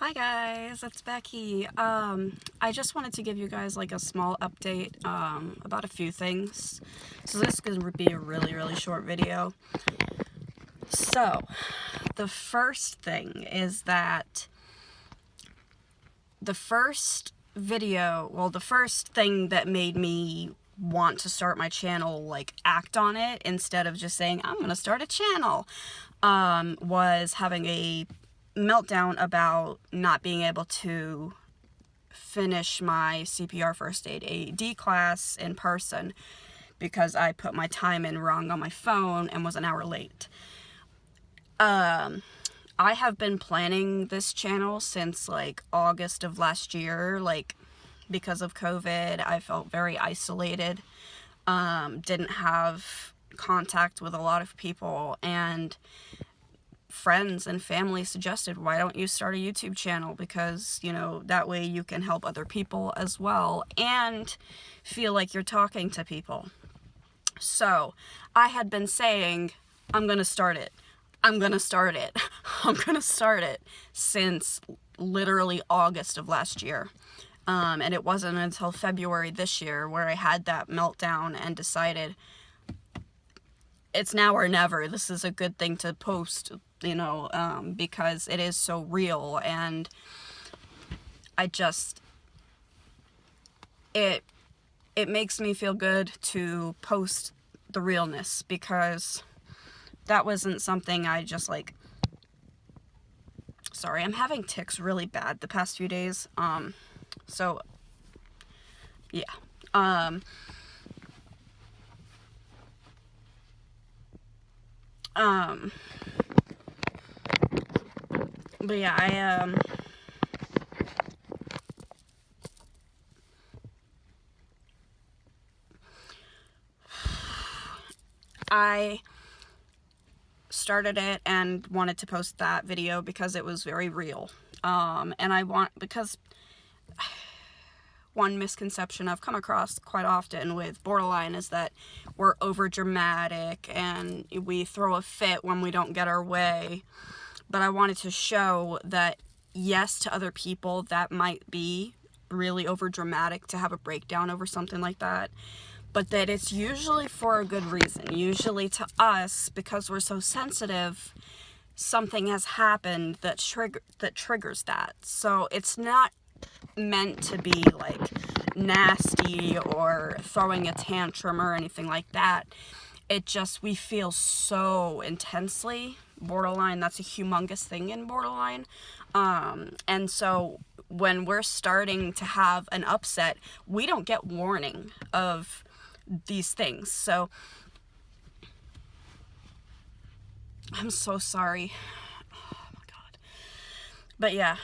Hi guys, it's Becky. I just wanted to give you guys like a small update about a few things. So this is going to be a really short video. So, the first thing is that the first thing that made me want to start my channel, like act on it instead of just saying I'm going to start a channel, was having a meltdown about not being able to finish my CPR first aid AED class in person because I put my time in wrong on my phone and was an hour late. I have been planning this channel since like August of last year. Like, because of COVID, I felt very isolated, didn't have contact with a lot of people, and friends and family suggested, why don't you start a YouTube channel, because, you know, that way you can help other people as well and feel like you're talking to people. So I had been saying, I'm gonna start it since literally August of last year. And it wasn't until February this year where I had that meltdown and decided it's now or never. This is a good thing to post, you know, because it is so real, and it makes me feel good to post the realness, because that wasn't something I just like. Sorry, I'm having tics really bad the past few days. So yeah. But yeah, I started it and wanted to post that video because it was very real. Because one misconception I've come across quite often with borderline is that we're over dramatic and we throw a fit when we don't get our way. But I wanted to show that, yes, to other people that might be really over dramatic to have a breakdown over something like that, but that it's usually for a good reason. Usually to us, because we're so sensitive, something has happened that triggers that. So it's not meant to be like nasty or throwing a tantrum or anything like that. It just, we feel so intensely. Borderline, that's a humongous thing in borderline. And so when we're starting to have an upset, we don't get warning of these things. So I'm so sorry. Oh my God. But yeah,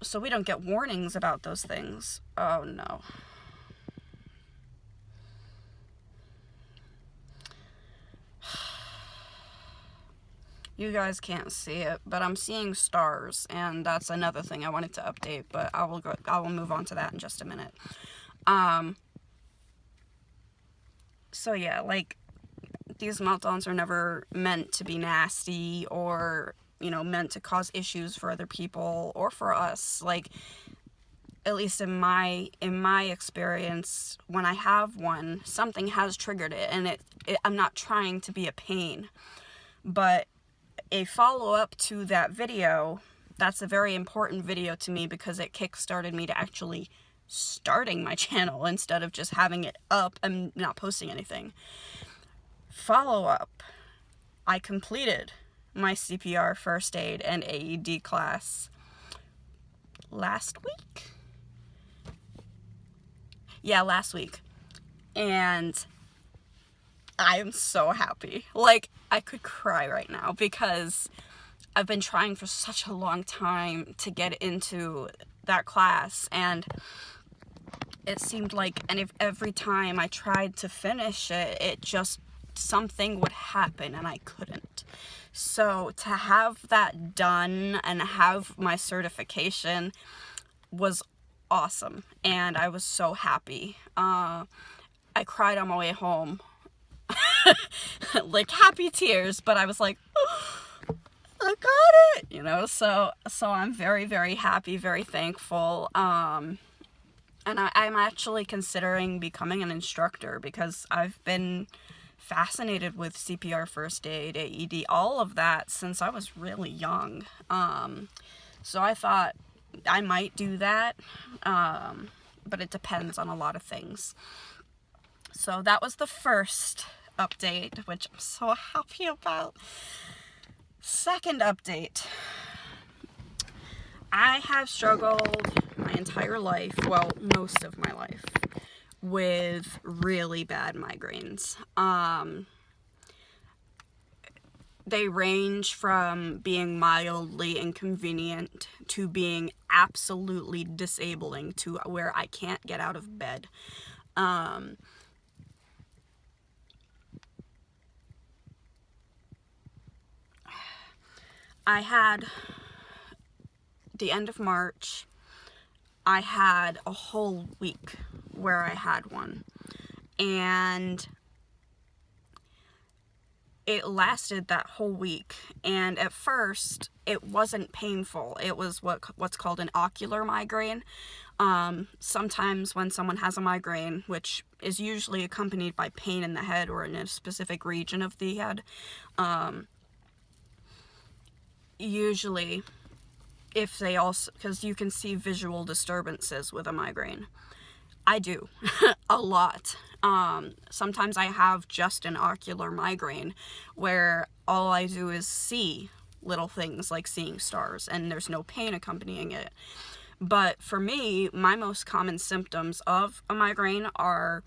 so we don't get warnings about those things. Oh no. You guys can't see it, but I'm seeing stars, and that's another thing I wanted to update, but I will move on to that in just a minute. So yeah, like, these meltdowns are never meant to be nasty or, you know, meant to cause issues for other people or for us. Like, at least in my experience, when I have one, something has triggered it, and I'm not trying to be a pain, but a follow-up to that video, that's a very important video to me because it kick-started me to actually starting my channel instead of just having it up and not posting anything. Follow-up, I completed my CPR first aid and AED class last week? Yeah, last week. And I am so happy. Like, I could cry right now because I've been trying for such a long time to get into that class, and it seemed like, and if every time I tried to finish it, it just, something would happen and I couldn't. So to have that done and have my certification was awesome, and I was so happy. I cried on my way home. Like, happy tears, but I was like, I got it, you know, so I'm very, very happy, very thankful, and I'm actually considering becoming an instructor because I've been fascinated with CPR, first aid, AED, all of that since I was really young, so I thought I might do that, but it depends on a lot of things. So that was the first update, which I'm so happy about. Second update. I have struggled my entire life, well, most of my life, with really bad migraines. They range from being mildly inconvenient to being absolutely disabling to where I can't get out of bed. I had the end of March, I had a whole week where I had one, and it lasted that whole week, and at first it wasn't painful. It was what's called an ocular migraine. Sometimes when someone has a migraine, which is usually accompanied by pain in the head or in a specific region of the head, usually if they also, because you can see visual disturbances with a migraine. I do a lot. Sometimes I have just an ocular migraine where all I do is see little things like seeing stars and there's no pain accompanying it. But for me, my most common symptoms of a migraine are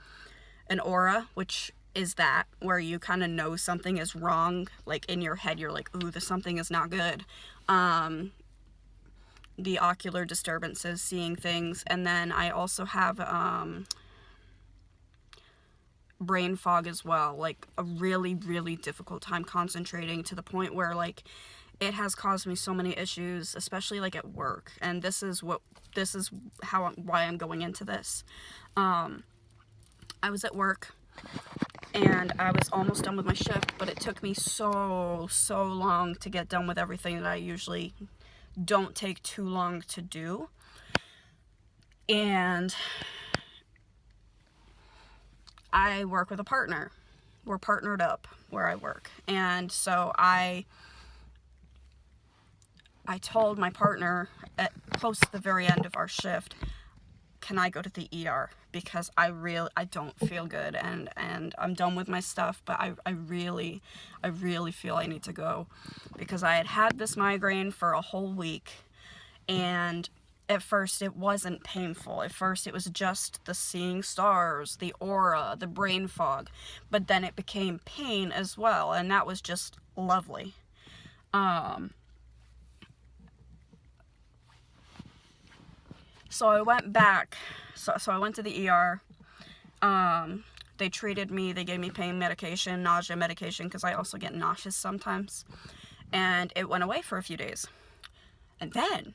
an aura, which is that where you kind of know something is wrong, like in your head you're like, ooh, this something is not good. The ocular disturbances, seeing things, and then I also have brain fog as well, like a really, really difficult time concentrating to the point where like it has caused me so many issues, especially like at work, and this is why I'm going into this. I was at work and I was almost done with my shift, but it took me so long to get done with everything that I usually don't take too long to do. And I work with a partner. We're partnered up where I work. And so I told my partner at close to the very end of our shift, can I go to the ER? Because I don't feel good, and I'm done with my stuff, but I really feel I need to go, because I had this migraine for a whole week, and at first it wasn't painful. At first it was just the seeing stars, the aura, the brain fog, but then it became pain as well, and that was just lovely. So I went back, so I went to the ER, they treated me, they gave me pain medication, nausea medication, because I also get nauseous sometimes, and it went away for a few days, and then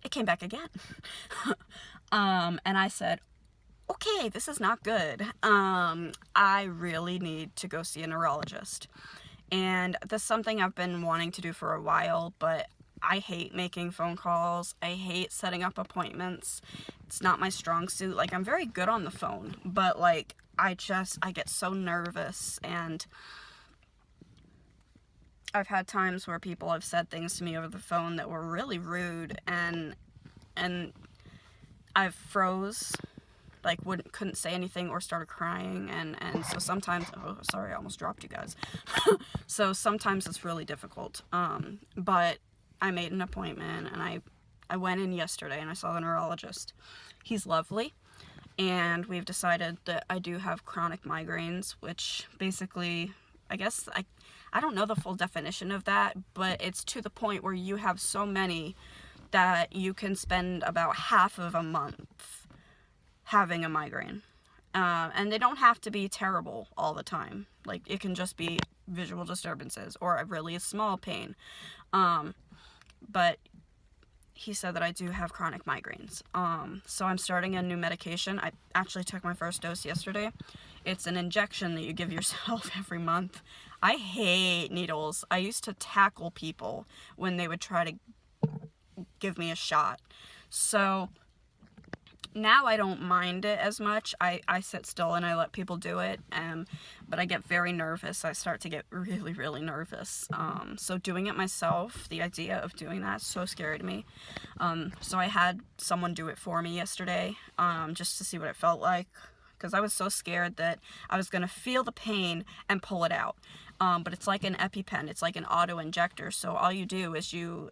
it came back again, and I said, okay, this is not good, I really need to go see a neurologist, and this is something I've been wanting to do for a while, but I hate making phone calls. I hate setting up appointments. It's not my strong suit. Like, I'm very good on the phone, but like, I get so nervous, and I've had times where people have said things to me over the phone that were really rude, and I've froze, like couldn't say anything or started crying, and so sometimes, oh sorry, I almost dropped you guys. So sometimes it's really difficult, but I made an appointment, and I went in yesterday and I saw the neurologist. He's lovely, and we've decided that I do have chronic migraines, which basically, I guess, I don't know the full definition of that, but it's to the point where you have so many that you can spend about half of a month having a migraine. And they don't have to be terrible all the time. Like, it can just be visual disturbances or a really small pain. But he said that I do have chronic migraines. So I'm starting a new medication. I actually took my first dose yesterday. It's an injection that you give yourself every month. I hate needles. I used to tackle people when they would try to give me a shot. So now I don't mind it as much. I sit still and I let people do it, but I get very nervous. I start to get really, really nervous. So doing it myself, the idea of doing that is so scary to me. So I had someone do it for me yesterday, just to see what it felt like, because I was so scared that I was going to feel the pain and pull it out. But it's like an EpiPen. It's like an auto injector. So all you do is you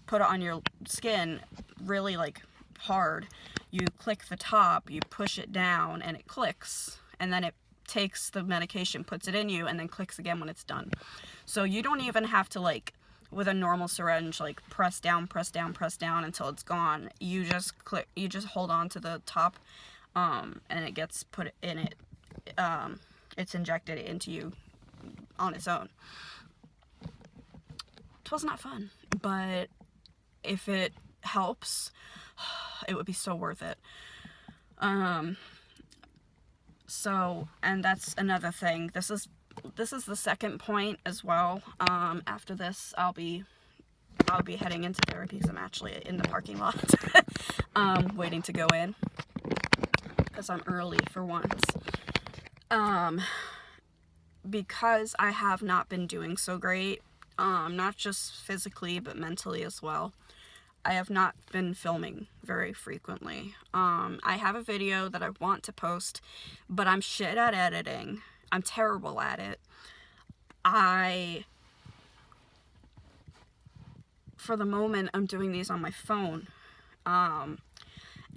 put it on your skin really like hard. You click the top, you push it down, and it clicks, and then it takes the medication, puts it in you, and then clicks again when it's done. So you don't even have to, like, with a normal syringe, like, press down until it's gone. You just click, you just hold on to the top, and it gets put in it, it's injected into you on its own. It was not fun, but if it helps, it would be so worth it. So, and that's another thing. This is the second point as well. After this, I'll be heading into therapy, because I'm actually in the parking lot, waiting to go in, because I'm early for once. Because I have not been doing so great, not just physically, but mentally as well. I have not been filming very frequently. I have a video that I want to post, but I'm shit at editing. I'm terrible at it. For the moment, I'm doing these on my phone. And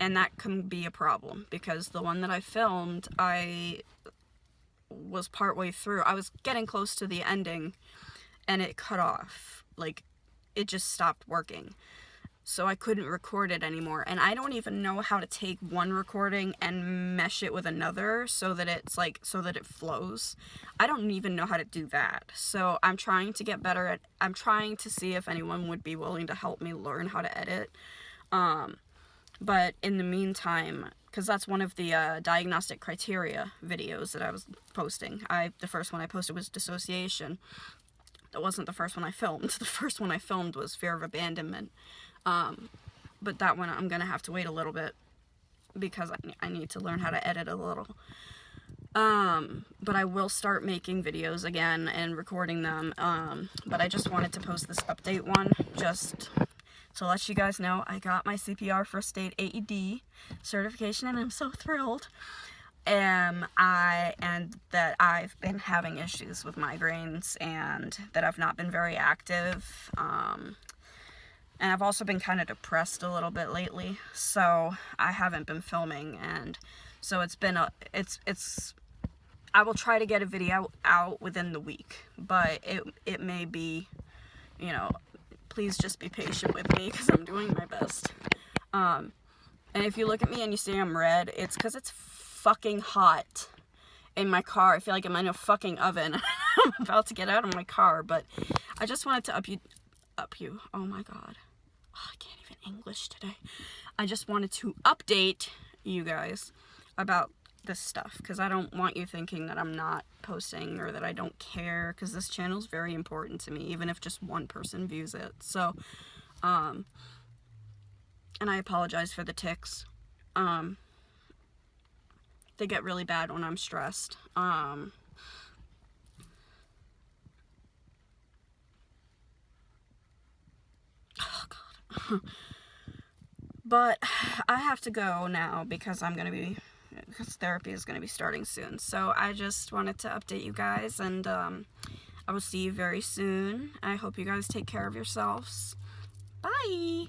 that can be a problem, because the one that I filmed, I was partway through. I was getting close to the ending, and it cut off. Like, it just stopped working. So I couldn't record it anymore, and I don't even know how to take one recording and mesh it with another so that it's like, so that it flows. I don't even know how to do that. So I'm trying to get better at, I'm trying to see if anyone would be willing to help me learn how to edit. But in the meantime, because that's one of the diagnostic criteria videos that I was posting. The first one I posted was dissociation. That wasn't the first one I filmed. The first one I filmed was fear of abandonment. But that one I'm gonna have to wait a little bit, because I need to learn how to edit a little. But I will start making videos again and recording them. But I just wanted to post this update one, just to let you guys know I got my CPR first aid AED certification, and I'm so thrilled. And that I've been having issues with migraines, and that I've not been very active. And I've also been kind of depressed a little bit lately, so I haven't been filming, and so it's been I will try to get a video out within the week, but it may be, you know, please just be patient with me, because I'm doing my best. And if you look at me and you see I'm red, it's because it's fucking hot in my car. I feel like I'm in a fucking oven. I'm about to get out of my car, but I just wanted to oh my god. Oh, I can't even English today. I just wanted to update you guys about this stuff, because I don't want you thinking that I'm not posting or that I don't care, because this channel is very important to me, even if just one person views it. So, and I apologize for the tics. They get really bad when I'm stressed. Oh god. But I have to go now, because because therapy is going to be starting soon. So I just wanted to update you guys, and I will see you very soon. I hope you guys take care of yourselves. Bye!